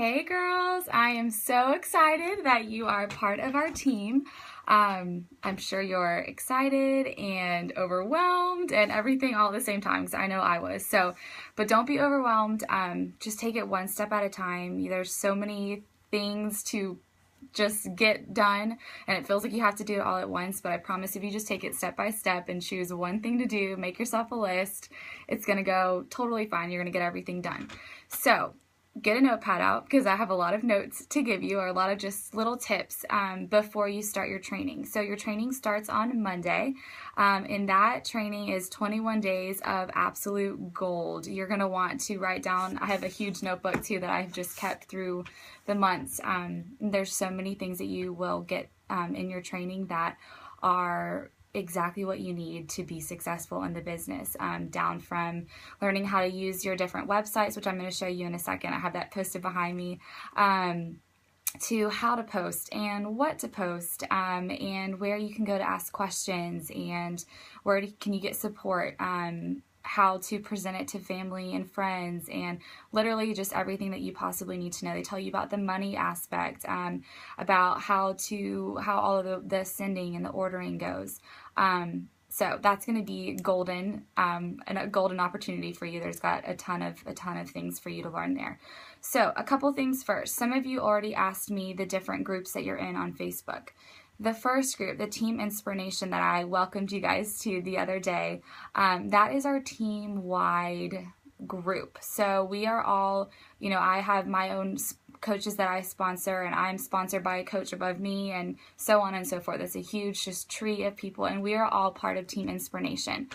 Hey girls, I am so excited that you are part of our team. I'm sure you're excited and overwhelmed and everything all at the same time, because I know I was. But don't be overwhelmed. Just take it one step at a time. There's so many things to just get done, and it feels like you have to do it all at once, but I promise if you just take it step by step and choose one thing to do, make yourself a list, it's gonna go totally fine. You're gonna get everything done. So get a notepad out, because I have a lot of notes to give you, or a lot of just little tips before you start your training. So your training starts on Monday, and that training is 21 days of absolute gold. You're going to want to write down, I have a huge notebook too that I've just kept through the months. There's so many things that you will get in your training that are exactly what you need to be successful in the business, down from learning how to use your different websites, which I'm going to show you in a second. I have that posted behind me, to how to post and what to post, and where you can go to ask questions, and where can you get support, how to present it to family and friends, and literally just everything that you possibly need to know. They tell you about the money aspect, about how all of the sending and the ordering goes. So that's going to be golden, and a golden opportunity for you. There's got a ton of things for you to learn there. So a couple things first. Some of you already asked me the different groups that you're in on Facebook. The first group, the Team Inspiration, that I welcomed you guys to the other day, that is our team-wide group. So we are all, I have my own coaches that I sponsor, and I'm sponsored by a coach above me, and so on and so forth. It's a huge just tree of people, and we are all part of Team Inspiration.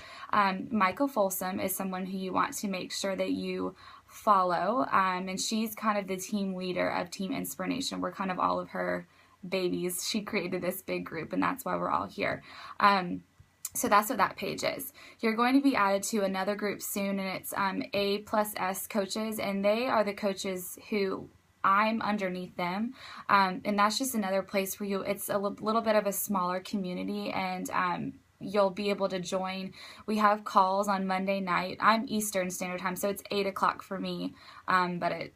Michael Folsom is someone who you want to make sure that you follow, and she's kind of the team leader of Team Inspiration. We're kind of all of her babies. She created this big group, and that's why we're all here. So that's what that page is. You're going to be added to another group soon, and it's A+S coaches, and they are the coaches who I'm underneath them, and that's just another place where it's a little bit of a smaller community, and you'll be able to join. We have calls on Monday night. I'm Eastern Standard Time, so it's 8 o'clock for me, but it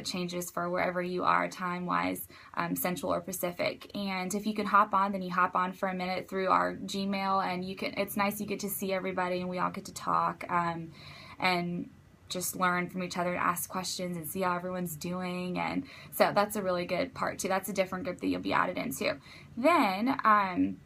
changes for wherever you are time-wise, Central or Pacific. And if you can hop on, then you hop on for a minute through our Gmail, and it's nice. You get to see everybody, and we all get to talk, and just learn from each other and ask questions and see how everyone's doing. And so that's a really good part too. That's a different group that you'll be added into. Then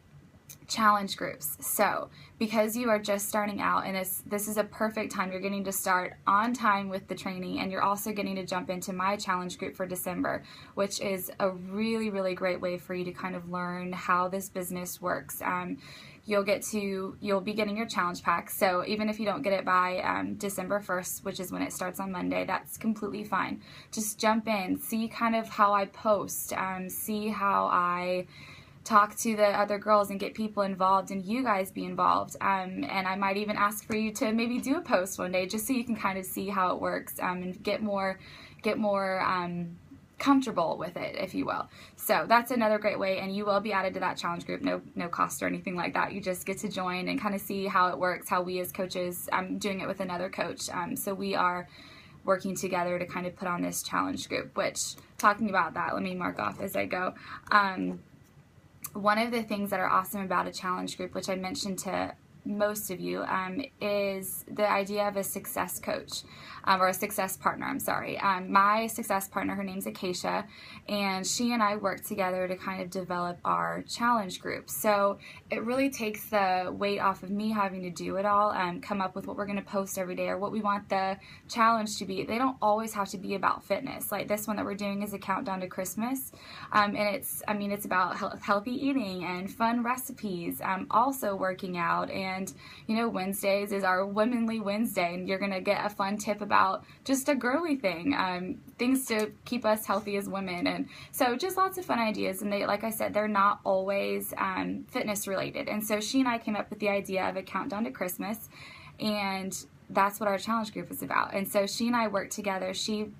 challenge groups. So because you are just starting out, and this is a perfect time, you're getting to start on time with the training, and you're also getting to jump into my challenge group for December, which is a really, really great way for you to kind of learn how this business works. You'll be getting your challenge pack. So even if you don't get it by December 1st, which is when it starts on Monday, that's completely fine. Just jump in, see kind of how I post, see how I talk to the other girls and get people involved, and you guys be involved. And I might even ask for you to maybe do a post one day, just so you can kind of see how it works, and get more comfortable with it, if you will. So that's another great way, and you will be added to that challenge group. No cost or anything like that. You just get to join and kind of see how it works, how we as coaches, I'm doing it with another coach, so we are working together to kind of put on this challenge group. Which, talking about that, let me mark off as I go. One of the things that are awesome about a challenge group, which I mentioned to most of you, is the idea of a success coach, or a success partner, I'm sorry. My success partner, her name's Acacia, and she and I work together to kind of develop our challenge group. So it really takes the weight off of me having to do it all, come up with what we're going to post every day, or what we want the challenge to be. They don't always have to be about fitness. Like this one that we're doing is a countdown to Christmas, and it's about healthy eating and fun recipes, also working out. And Wednesdays is our Womanly Wednesday, and you're gonna get a fun tip about just a girly thing, things to keep us healthy as women. And so just lots of fun ideas, and they, like I said, they're not always fitness related. And so she and I came up with the idea of a countdown to Christmas, and that's what our challenge group is about. And so she and I work together. She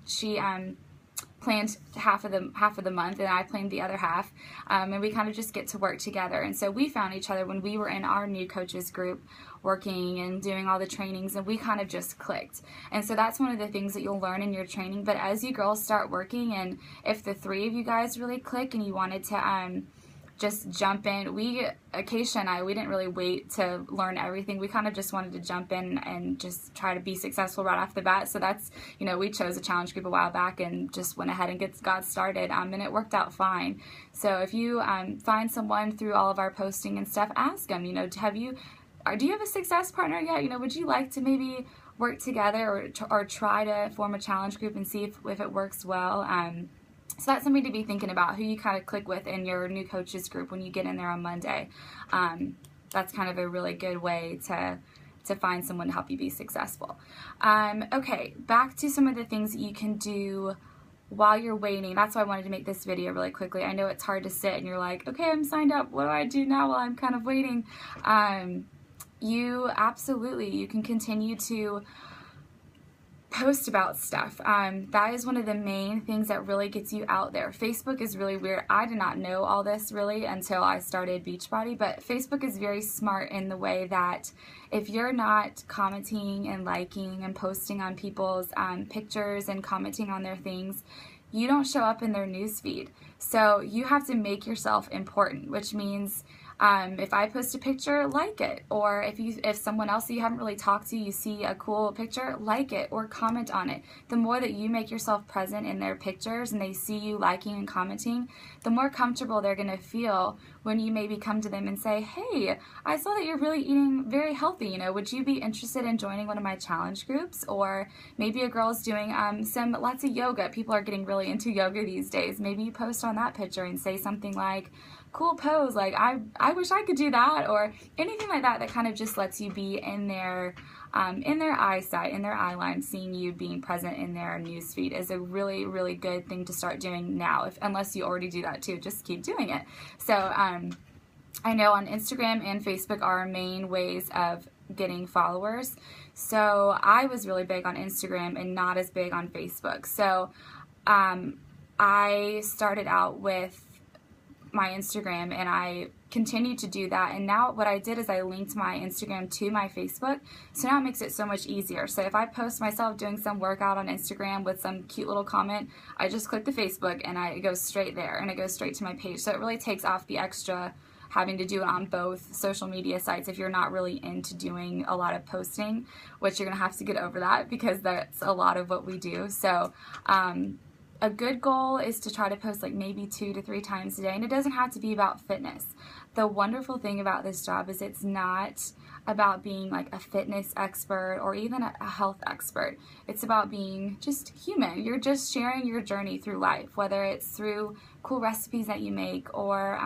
planned half of the month, and I planned the other half, and we kind of just get to work together. And so we found each other when we were in our new coaches group working and doing all the trainings, and we kind of just clicked. And so that's one of the things that you'll learn in your training. But as you girls start working, and if the three of you guys really click and you wanted to just jump in, Acacia and I, we didn't really wait to learn everything. We kind of just wanted to jump in and just try to be successful right off the bat. So that's, we chose a challenge group a while back and just went ahead and got started, and it worked out fine. So if you find someone through all of our posting and stuff, ask them, do you have a success partner yet? Would you like to maybe work together or try to form a challenge group and see if it works well? So that's something to be thinking about, who you kind of click with in your new coaches group when you get in there on Monday. That's kind of a really good way to find someone to help you be successful. Okay, back to some of the things that you can do while you're waiting. That's why I wanted to make this video really quickly. I know it's hard to sit and you're like, okay, I'm signed up. What do I do now while I'm kind of waiting? You can continue to post about stuff. That is one of the main things that really gets you out there. Facebook is really weird. I did not know all this really until I started Beachbody, but Facebook is very smart in the way that if you're not commenting and liking and posting on people's pictures and commenting on their things, you don't show up in their newsfeed. So you have to make yourself important, which means if I post a picture, like it, or if someone else that you haven't really talked to, you see a cool picture, like it or comment on it. The more that you make yourself present in their pictures and they see you liking and commenting, the more comfortable they're going to feel when you maybe come to them and say, hey, I saw that you're really eating very healthy, would you be interested in joining one of my challenge groups? Or maybe a girl's doing lots of yoga. People are getting really into yoga these days. Maybe you post on that picture and say something like, cool pose, like I wish I could do that, or anything like that kind of just lets you be in their eyesight, in their eye line. Seeing you being present in their newsfeed is a really, really good thing to start doing now, unless you already do that too. Just keep doing it. So I know on Instagram and Facebook are our main ways of getting followers. So I was really big on Instagram and not as big on Facebook. So I started out with my Instagram and I continued to do that, and now what I did is I linked my Instagram to my Facebook, so now it makes it so much easier. So if I post myself doing some workout on Instagram with some cute little comment, I just click the Facebook and it goes straight there and it goes straight to my page. So it really takes off the extra having to do it on both social media sites if you're not really into doing a lot of posting, which you're gonna have to get over that because that's a lot of what we do. So a good goal is to try to post like maybe 2 to 3 times a day, and it doesn't have to be about fitness. The wonderful thing about this job is it's not about being like a fitness expert or even a health expert. It's about being just human. You're just sharing your journey through life, whether it's through cool recipes that you make or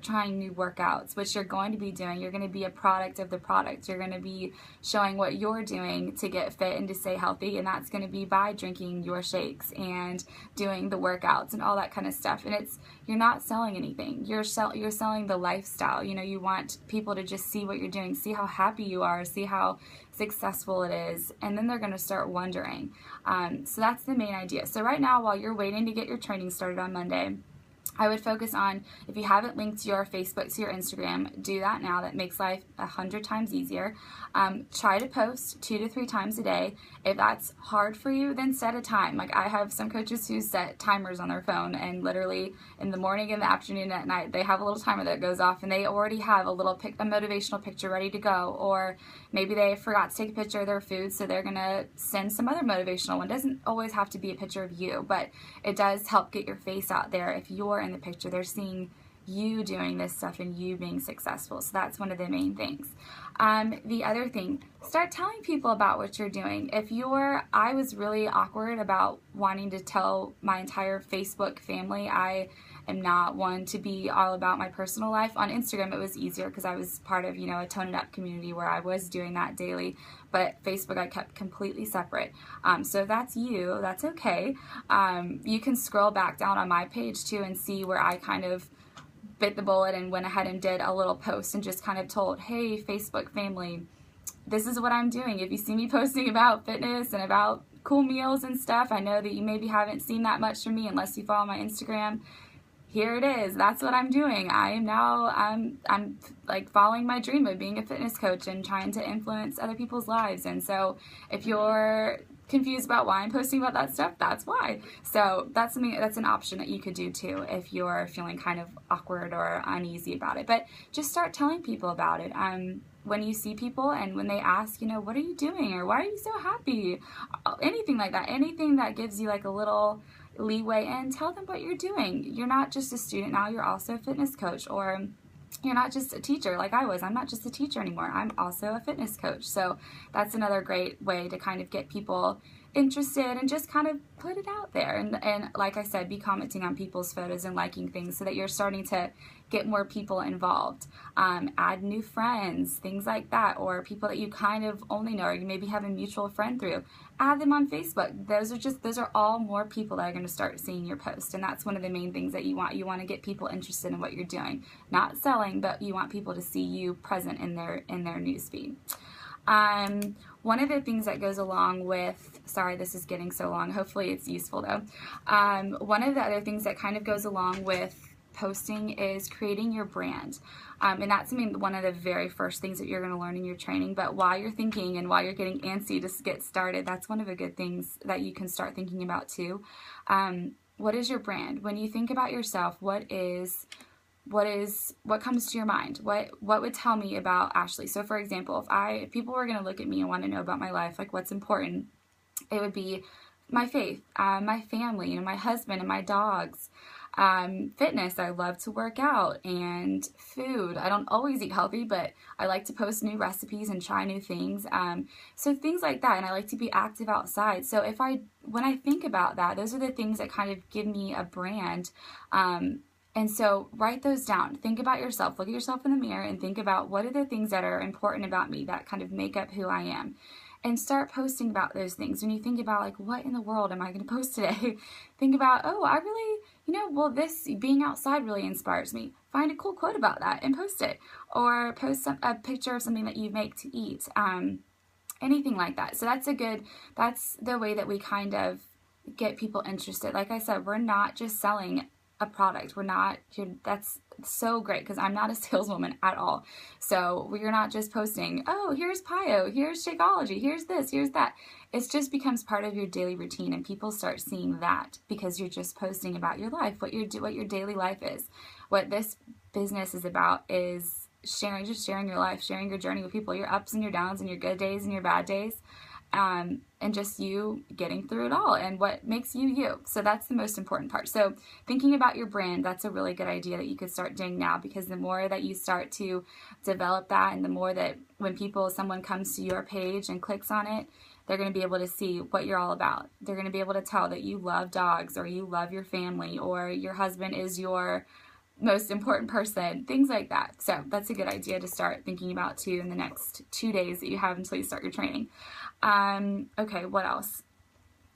trying new workouts, which you're going to be doing. You're going to be a product of the product. You're going to be showing what you're doing to get fit and to stay healthy, and that's going to be by drinking your shakes and doing the workouts and all that kind of stuff. And you're not selling anything. You're selling the lifestyle. You want people to just see what you're doing, see how happy you are, see how successful it is, and then they're going to start wondering. So that's the main idea. So right now, while you're waiting to get your training started on Monday, I would focus on, if you haven't linked your Facebook to your Instagram, do that now. That makes life 100 times easier. Try to post 2 to 3 times a day. If that's hard for you, then set a time. Like I have some coaches who set timers on their phone, and literally in the morning, in the afternoon, at night, they have a little timer that goes off and they already have a motivational picture ready to go. Or maybe they forgot to take a picture of their food, so they're going to send some other motivational one. It doesn't always have to be a picture of you, but it does help get your face out there. If you're in the picture, they're seeing you doing this stuff and you being successful. So that's one of the main things. The other thing, start telling people about what you're doing. I was really awkward about wanting to tell my entire Facebook family. I am not one to be all about my personal life. On Instagram it was easier because I was part of a Tone It Up community where I was doing that daily, but Facebook I kept completely separate. So if that's you, that's okay. You can scroll back down on my page too and see where I kind of bit the bullet and went ahead and did a little post and just kind of told, hey Facebook family, this is what I'm doing. If you see me posting about fitness and about cool meals and stuff. I know that you maybe haven't seen that much from me unless you follow my Instagram. Here it is. That's what I'm doing. I'm like following my dream of being a fitness coach and trying to influence other people's lives. And so if you're confused about why I'm posting about that stuff, that's why. So that's an option that you could do too if you're feeling kind of awkward or uneasy about it. But just start telling people about it. When you see people and when they ask, what are you doing, or why are you so happy? Anything like that, anything that gives you like a little leeway, and tell them what you're doing. You're not just a student now, you're also a fitness coach, or you're not just a teacher like I was. I'm not just a teacher anymore. I'm also a fitness coach. So that's another great way to kind of get people interested and just kind of put it out there. And like I said, be commenting on people's photos and liking things so that you're starting to get more people involved. Add new friends, things like that, or people that you kind of only know, or you maybe have a mutual friend through. Add them on Facebook. Those are all more people that are going to start seeing your post. And that's one of the main things that you want. You want to get people interested in what you're doing. Not selling, but you want people to see you present in their newsfeed. One of the things that goes along with, sorry, this is getting so long. Hopefully it's useful though. One of the other things that kind of goes along with posting is creating your brand. And that's one of the very first things that you're going to learn in your training. But while you're thinking and while you're getting antsy to get started, that's one of the good things that you can start thinking about too. What is your brand? When you think about yourself, what comes to your mind? What would tell me about Ashley? So for example, if people were going to look at me and want to know about my life, like what's important, it would be my faith, my family, my husband and my dogs, fitness. I love to work out, and food. I don't always eat healthy, but I like to post new recipes and try new things. So things like that. And I like to be active outside. So when I think about that, those are the things that kind of give me a brand. And so write those down. Think about yourself. Look at yourself in the mirror and think about what are the things that are important about me that kind of make up who I am. And start posting about those things. When you think about like, what in the world am I going to post today? Think about, I really, this being outside really inspires me. Find a cool quote about that and post it. Or post a picture of something that you make to eat. Anything like that. So that's the way that we kind of get people interested. Like I said, we're not just selling a product. That's so great because I'm not a saleswoman at all. So we're not just posting, here's PiYo, here's Shakeology, here's this, here's that. It just becomes part of your daily routine, and people start seeing that because you're just posting about your life, what your daily life is. What this business is about is sharing your life, sharing your journey with people, your ups and your downs and your good days and your bad days. And just you getting through it all and what makes you you. So that's the most important part. So thinking about your brand, that's a really good idea that you could start doing now, because the more that you start to develop that, and the more that when someone comes to your page and clicks on it, they're going to be able to see what you're all about. They're going to be able to tell that you love dogs, or you love your family, or your husband is your most important person, things like that. So that's a good idea to start thinking about too in the next 2 days that you have until you start your training. Okay, what else?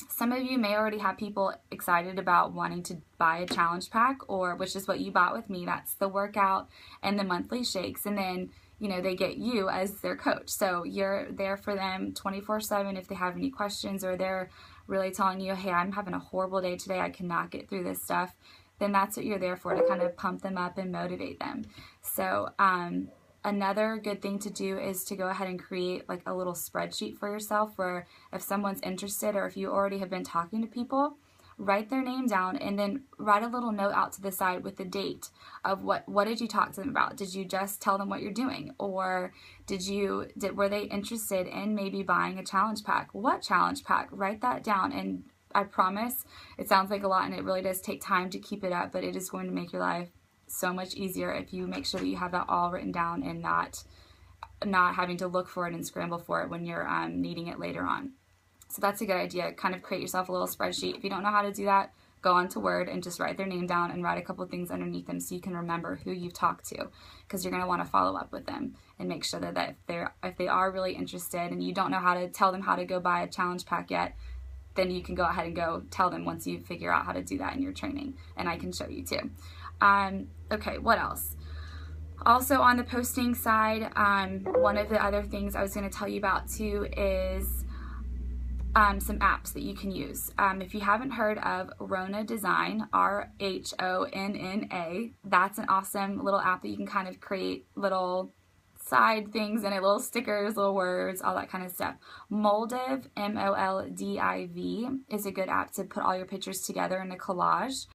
Some of you may already have people excited about wanting to buy a challenge pack, which is what you bought with me. That's the workout and the monthly shakes. And then, they get you as their coach. So you're there for them 24/7 if they have any questions, or they're really telling you, hey, I'm having a horrible day today, I cannot get through this stuff. Then that's what you're there for, to kind of pump them up and motivate them. So another good thing to do is to go ahead and create like a little spreadsheet for yourself, where if someone's interested, or if you already have been talking to people, write their name down and then write a little note out to the side with the date of what did you talk to them about? Did you just tell them what you're doing? Or were they interested in maybe buying a challenge pack? What challenge pack? Write that down, and I promise it sounds like a lot, and it really does take time to keep it up, but it is going to make your life so much easier if you make sure that you have that all written down and not having to look for it and scramble for it when you're needing it later on. So that's a good idea. Kind of create yourself a little spreadsheet. If you don't know how to do that, go onto Word and just write their name down and write a couple things underneath them so you can remember who you've talked to, because you're going to want to follow up with them and make sure that if they are really interested and you don't know how to tell them how to go buy a challenge pack yet, then you can go ahead and go tell them once you figure out how to do that in your training, and I can show you too. Okay, what else? Also on the posting side, one of the other things I was going to tell you about too is some apps that you can use. If you haven't heard of Rhonna Design, RHONNA, that's an awesome little app that you can kind of create little side things in it, little stickers, little words, all that kind of stuff. Moldiv, MOLDIV, is a good app to put all your pictures together in a collage.